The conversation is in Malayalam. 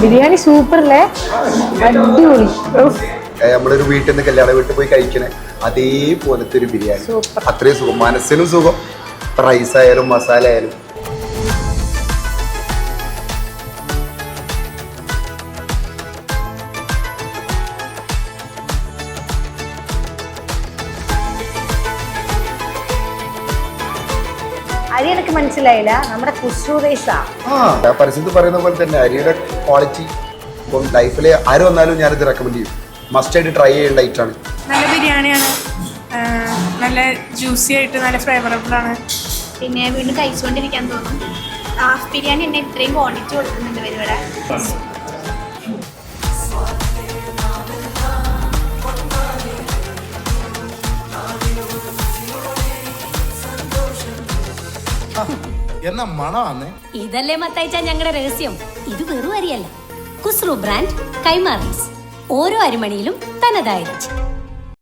ബിരിയാണി സൂപ്പർ അല്ലേ, അടിപൊളി. നമ്മളൊരു വീട്ടിൽ നിന്ന് കല്യാണ വീട്ടിൽ പോയി കഴിക്കണേ അതേപോലത്തെ ഒരു ബിരിയാണി, അത്രയും സുഖം, മനസ്സിനും സുഖം, റൈസ് ആയാലും മസാല ആയാലും. അരി എനിക്ക് മനസ്സിലായില്ല, നമ്മുടെ ഖുശ്ബു റൈസാ. പരസ്യത്തിൽ പറയുന്ന പോലെ തന്നെ അരിയുടെ ക്വാളിറ്റി ഇപ്പം ലൈഫിൽ ആര് വന്നാലും ഞാനിത് റെക്കമെൻഡ് ചെയ്യും. മസ്റ്റ് ആയിട്ട് ട്രൈ ചെയ്യേണ്ട ഐറ്റാണ്. നല്ല ബിരിയാണിയാണ്, നല്ല ജ്യൂസി ആയിട്ട് നല്ല ഫ്ലേവറബിൾ ആണ്. പിന്നെ വീണ്ടും കഴിച്ചുകൊണ്ടിരിക്കാൻ തോന്നും. ഹാഫ് ബിരിയാണി തന്നെ ഇത്രയും ക്വാണ്ടിറ്റി കൊടുക്കുന്നുണ്ട് ഇവിടെ. എന്നാ മണമാന്നേ. ഇതല്ലേ മത്തയച്ച ഞങ്ങളുടെ രഹസ്യം. ഇത് വെറും അരിയല്ല, ഖുസ്രു ബ്രാൻഡ് കൈമാ റൈസ്. ഓരോ അരിമണിയിലും തനതായ രുചി.